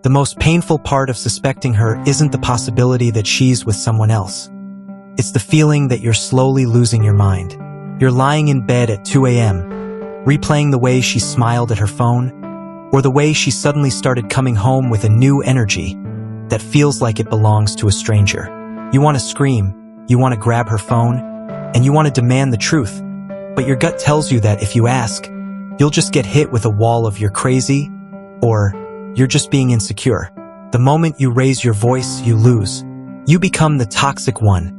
The most painful part of suspecting her isn't the possibility that she's with someone else. It's the feeling that you're slowly losing your mind. You're lying in bed at 2 a.m., replaying the way she smiled at her phone, or the way she suddenly started coming home with a new energy that feels like it belongs to a stranger. You want to scream, you want to grab her phone, and you want to demand the truth, but your gut tells you that if you ask, you'll just get hit with a wall of "you're crazy" or "you're just being insecure." The moment you raise your voice, you lose. You become the toxic one,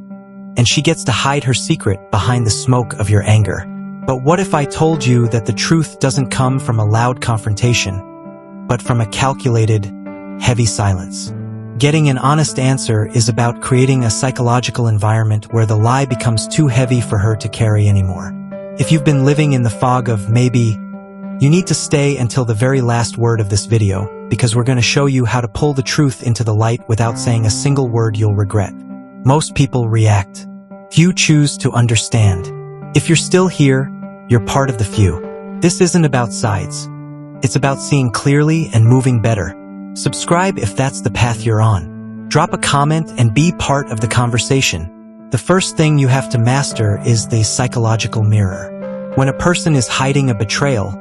and she gets to hide her secret behind the smoke of your anger. But what if I told you that the truth doesn't come from a loud confrontation, but from a calculated, heavy silence? Getting an honest answer is about creating a psychological environment where the lie becomes too heavy for her to carry anymore. If you've been living in the fog of maybe, you need to stay until the very last word of this video, because we're going to show you how to pull the truth into the light without saying a single word you'll regret. Most people react. Few choose to understand. If you're still here, you're part of the few. This isn't about sides. It's about seeing clearly and moving better. Subscribe if that's the path you're on. Drop a comment and be part of the conversation. The first thing you have to master is the psychological mirror. When a person is hiding a betrayal,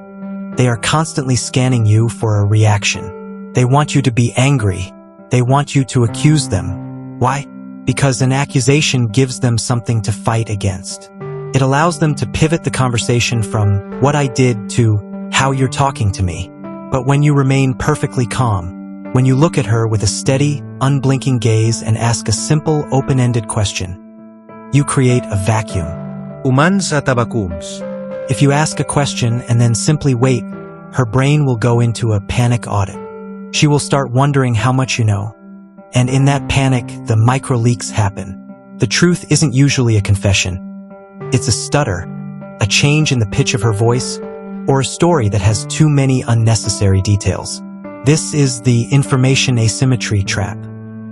they are constantly scanning you for a reaction. They want you to be angry. They want you to accuse them. Why? Because an accusation gives them something to fight against. It allows them to pivot the conversation from "what I did" to "how you're talking to me." But when you remain perfectly calm, when you look at her with a steady, unblinking gaze and ask a simple, open-ended question, you create a vacuum. Uman sa tabakums. If you ask a question and then simply wait, her brain will go into a panic audit. She will start wondering how much you know. And in that panic, the micro-leaks happen. The truth isn't usually a confession. It's a stutter, a change in the pitch of her voice, or a story that has too many unnecessary details. This is the information asymmetry trap.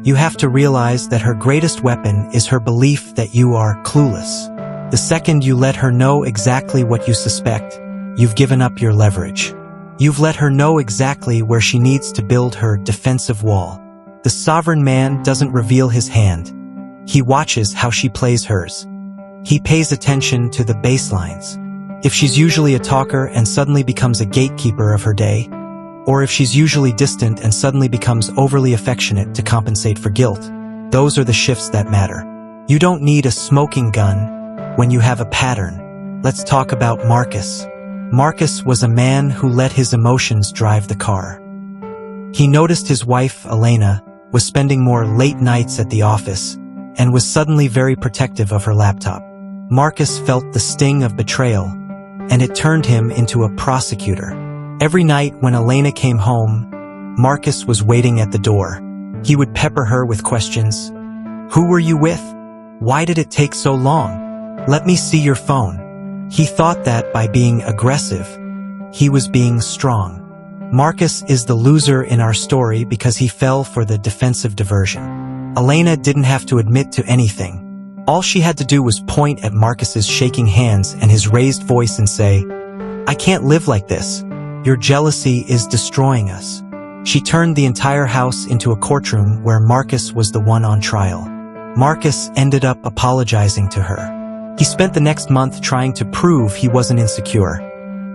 You have to realize that her greatest weapon is her belief that you are clueless. The second you let her know exactly what you suspect, you've given up your leverage. You've let her know exactly where she needs to build her defensive wall. The sovereign man doesn't reveal his hand. He watches how she plays hers. He pays attention to the baselines. If she's usually a talker and suddenly becomes a gatekeeper of her day, or if she's usually distant and suddenly becomes overly affectionate to compensate for guilt, those are the shifts that matter. You don't need a smoking gun when you have a pattern. Let's talk about Marcus. Marcus was a man who let his emotions drive the car. He noticed his wife, Elena, was spending more late nights at the office and was suddenly very protective of her laptop. Marcus felt the sting of betrayal, and it turned him into a prosecutor. Every night when Elena came home, Marcus was waiting at the door. He would pepper her with questions. "Who were you with? Why did it take so long? Let me see your phone." He thought that by being aggressive, he was being strong. Marcus is the loser in our story because he fell for the defensive diversion. Elena didn't have to admit to anything. All she had to do was point at Marcus's shaking hands and his raised voice and say, "I can't live like this. Your jealousy is destroying us." She turned the entire house into a courtroom where Marcus was the one on trial. Marcus ended up apologizing to her. He spent the next month trying to prove he wasn't insecure,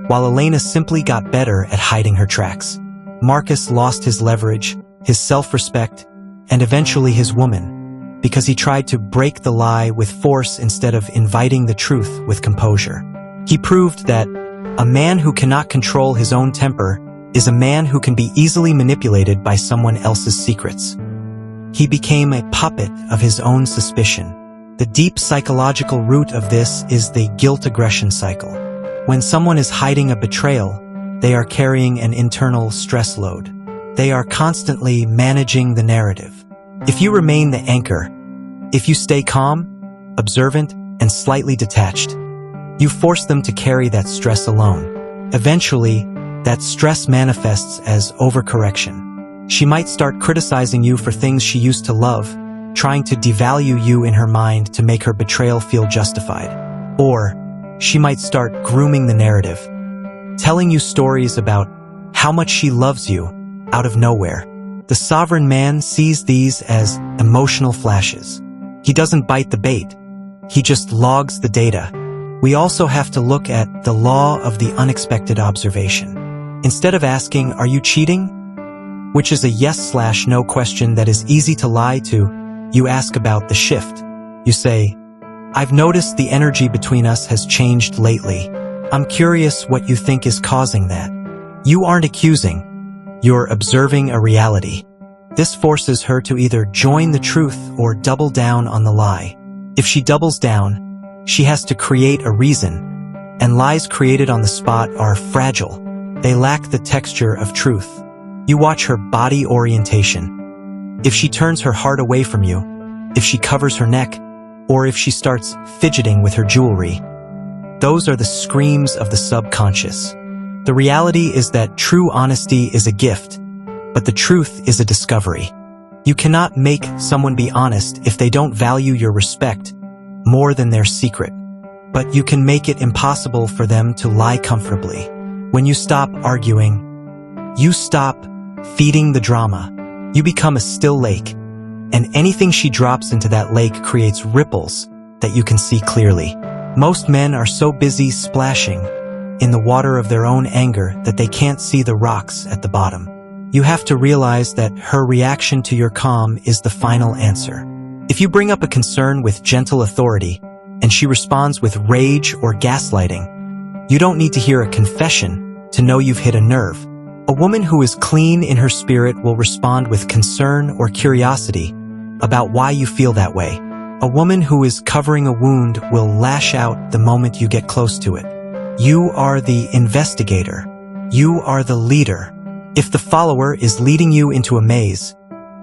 while Elena simply got better at hiding her tracks. Marcus lost his leverage, his self-respect, and eventually his woman, because he tried to break the lie with force instead of inviting the truth with composure. He proved that a man who cannot control his own temper is a man who can be easily manipulated by someone else's secrets. He became a puppet of his own suspicion. The deep psychological root of this is the guilt-aggression cycle. When someone is hiding a betrayal, they are carrying an internal stress load. They are constantly managing the narrative. If you remain the anchor, if you stay calm, observant, and slightly detached, you force them to carry that stress alone. Eventually, that stress manifests as overcorrection. She might start criticizing you for things she used to love, trying to devalue you in her mind to make her betrayal feel justified. Or, she might start grooming the narrative, telling you stories about how much she loves you out of nowhere. The The sovereign man sees these as emotional flashes. He doesn't bite the bait. He just logs the data. We also have to look at the law of the unexpected observation. Instead of asking, "Are you cheating?" which is a yes/no question that is easy to lie to, you ask about the shift. You say, "I've noticed the energy between us has changed lately. I'm curious what you think is causing that." You aren't accusing. You're observing a reality. This forces her to either join the truth or double down on the lie. If she doubles down, she has to create a reason, and lies created on the spot are fragile. They lack the texture of truth. You watch her body orientation. If she turns her heart away from you, if she covers her neck, or if she starts fidgeting with her jewelry, those are the screams of the subconscious. The reality is that true honesty is a gift, but the truth is a discovery. You cannot make someone be honest if they don't value your respect more than their secret, but you can make it impossible for them to lie comfortably. When you stop arguing, you stop feeding the drama. You become a still lake, and anything she drops into that lake creates ripples that you can see clearly. Most men are so busy splashing in the water of their own anger that they can't see the rocks at the bottom. You have to realize that her reaction to your calm is the final answer. If you bring up a concern with gentle authority, and she responds with rage or gaslighting, you don't need to hear a confession to know you've hit a nerve. A woman who is clean in her spirit will respond with concern or curiosity about why you feel that way. A woman who is covering a wound will lash out the moment you get close to it. You are the investigator. You are the leader. If the follower is leading you into a maze,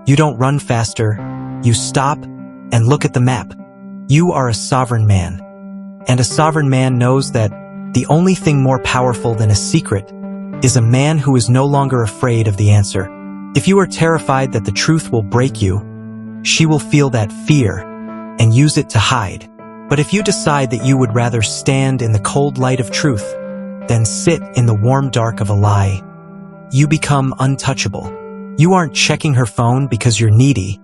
you don't run faster, you stop and look at the map. You are a sovereign man. And a sovereign man knows that the only thing more powerful than a secret is a man who is no longer afraid of the answer. If you are terrified that the truth will break you, she will feel that fear and use it to hide. But if you decide that you would rather stand in the cold light of truth than sit in the warm dark of a lie, you become untouchable. You aren't checking her phone because you're needy.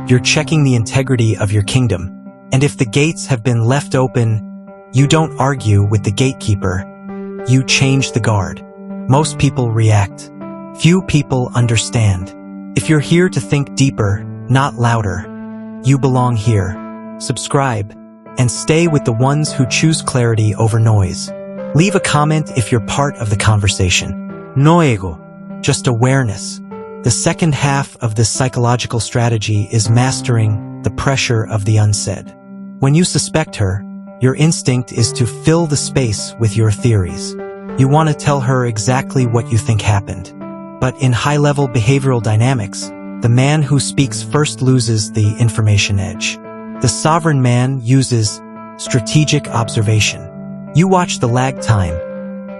You're checking the integrity of your kingdom. And if the gates have been left open, you don't argue with the gatekeeper. You change the guard. Most people react. Few people understand. If you're here to think deeper, not louder, you belong here. Subscribe and stay with the ones who choose clarity over noise. Leave a comment if you're part of the conversation. No ego, just awareness. The second half of this psychological strategy is mastering the pressure of the unsaid. When you suspect her, your instinct is to fill the space with your theories. You want to tell her exactly what you think happened. But in high-level behavioral dynamics, the man who speaks first loses the information edge. The sovereign man uses strategic observation. You watch the lag time,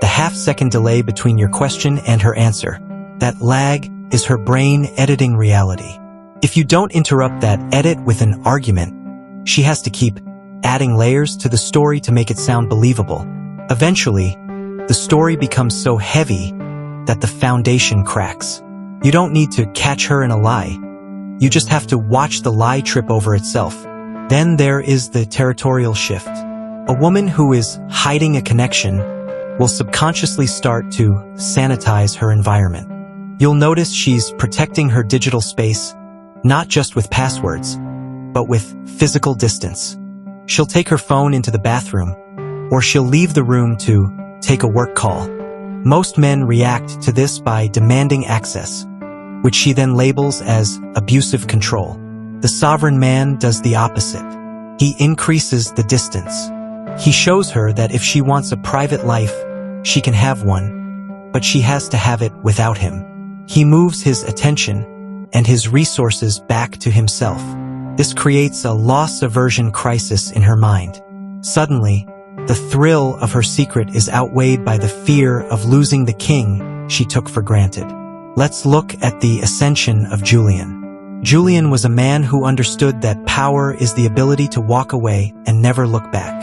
the half-second delay between your question and her answer. That lag is her brain editing reality. If you don't interrupt that edit with an argument, she has to keep adding layers to the story to make it sound believable. Eventually, the story becomes so heavy that the foundation cracks. You don't need to catch her in a lie. You just have to watch the lie trip over itself. Then there is the territorial shift. A woman who is hiding a connection will subconsciously start to sanitize her environment. You'll notice she's protecting her digital space, not just with passwords, but with physical distance. She'll take her phone into the bathroom, or she'll leave the room to take a work call. Most men react to this by demanding access, which she then labels as abusive control. The sovereign man does the opposite. He increases the distance. He shows her that if she wants a private life, she can have one, but she has to have it without him. He moves his attention and his resources back to himself. This creates a loss aversion crisis in her mind. Suddenly, the thrill of her secret is outweighed by the fear of losing the king she took for granted. Let's look at the ascension of Julian. Julian was a man who understood that power is the ability to walk away and never look back.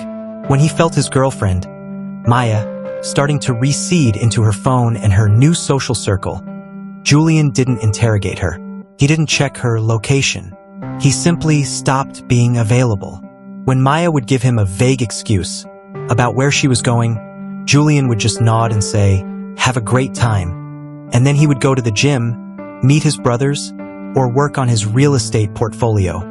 When he felt his girlfriend, Maya, starting to recede into her phone and her new social circle, Julian didn't interrogate her. He didn't check her location. He simply stopped being available. When Maya would give him a vague excuse about where she was going, Julian would just nod and say, "Have a great time." And then he would go to the gym, meet his brothers, or work on his real estate portfolio.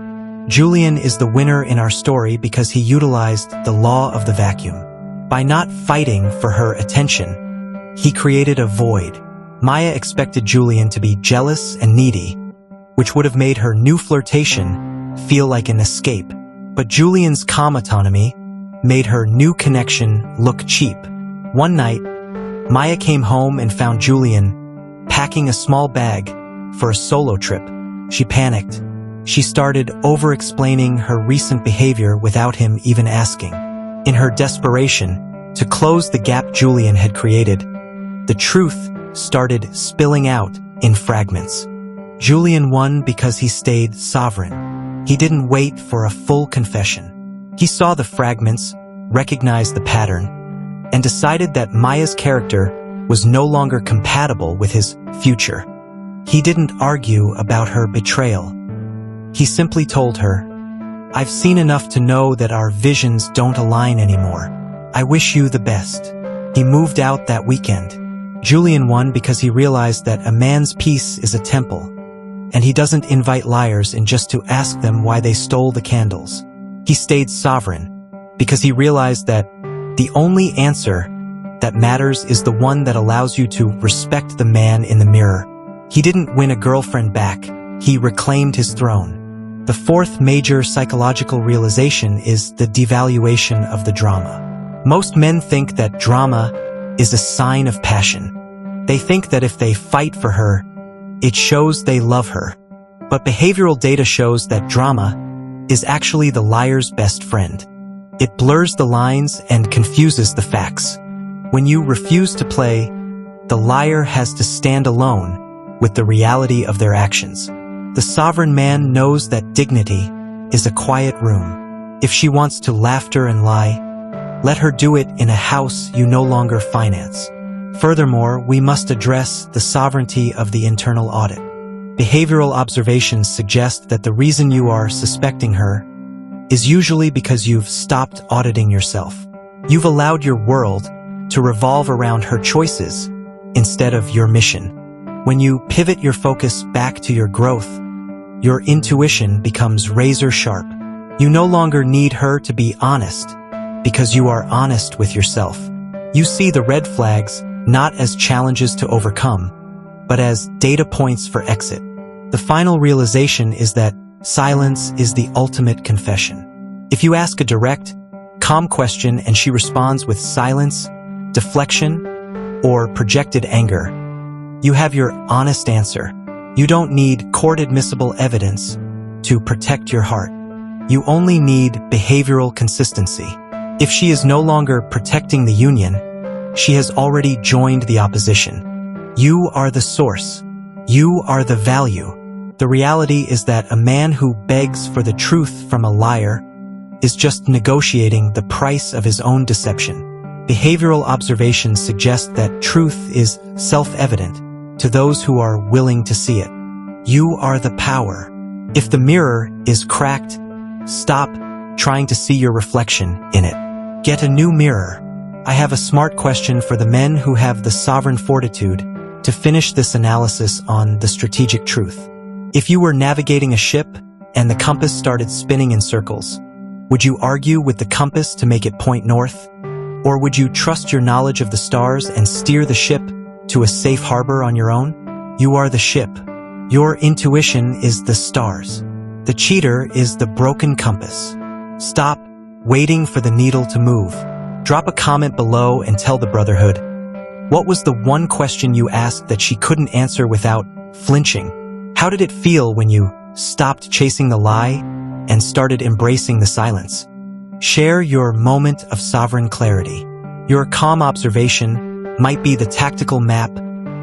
Julian is the winner in our story because he utilized the law of the vacuum. By not fighting for her attention, he created a void. Maya expected Julian to be jealous and needy, which would have made her new flirtation feel like an escape. But Julian's calm autonomy made her new connection look cheap. One night, Maya came home and found Julian packing a small bag for a solo trip. She panicked. She started over-explaining her recent behavior without him even asking. In her desperation to close the gap Julian had created, the truth started spilling out in fragments. Julian won because he stayed sovereign. He didn't wait for a full confession. He saw the fragments, recognized the pattern, and decided that Maya's character was no longer compatible with his future. He didn't argue about her betrayal. He simply told her, "I've seen enough to know that our visions don't align anymore. I wish you the best." He moved out that weekend. Julian won because he realized that a man's peace is a temple, and he doesn't invite liars in just to ask them why they stole the candles. He stayed sovereign because he realized that the only answer that matters is the one that allows you to respect the man in the mirror. He didn't win a girlfriend back. He reclaimed his throne. The fourth major psychological realization is the devaluation of the drama. Most men think that drama is a sign of passion. They think that if they fight for her, it shows they love her. But behavioral data shows that drama is actually the liar's best friend. It blurs the lines and confuses the facts. When you refuse to play, the liar has to stand alone with the reality of their actions. The sovereign man knows that dignity is a quiet room. If she wants to laughter and lie, let her do it in a house you no longer finance. Furthermore, we must address the sovereignty of the internal audit. Behavioral observations suggest that the reason you are suspecting her is usually because you've stopped auditing yourself. You've allowed your world to revolve around her choices instead of your mission. When you pivot your focus back to your growth, your intuition becomes razor sharp. You no longer need her to be honest because you are honest with yourself. You see the red flags not as challenges to overcome, but as data points for exit. The final realization is that silence is the ultimate confession. If you ask a direct, calm question and she responds with silence, deflection, or projected anger, you have your honest answer. You don't need court-admissible evidence to protect your heart. You only need behavioral consistency. If she is no longer protecting the union, she has already joined the opposition. You are the source. You are the value. The reality is that a man who begs for the truth from a liar is just negotiating the price of his own deception. Behavioral observations suggest that truth is self-evident to those who are willing to see it. You are the power. If the mirror is cracked, stop trying to see your reflection in it. Get a new mirror. I have a smart question for the men who have the sovereign fortitude to finish this analysis on the strategic truth. If you were navigating a ship and the compass started spinning in circles, would you argue with the compass to make it point north? Or would you trust your knowledge of the stars and steer the ship to a safe harbor on your own? You are the ship. Your intuition is the stars. The cheater is the broken compass. Stop waiting for the needle to move. Drop a comment below and tell the Brotherhood, what was the one question you asked that she couldn't answer without flinching? How did it feel when you stopped chasing the lie and started embracing the silence? Share your moment of sovereign clarity. Your calm observation might be the tactical map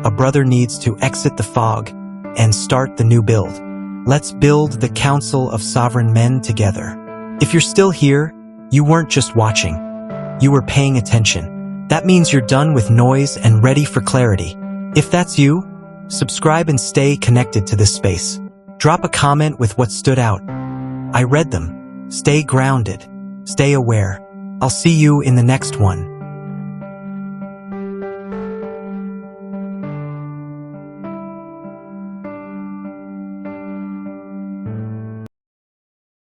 a brother needs to exit the fog and start the new build. Let's build the Council of Sovereign Men together. If you're still here, you weren't just watching. You were paying attention. That means you're done with noise and ready for clarity. If that's you, subscribe and stay connected to this space. Drop a comment with what stood out. I read them. Stay grounded. Stay aware. I'll see you in the next one.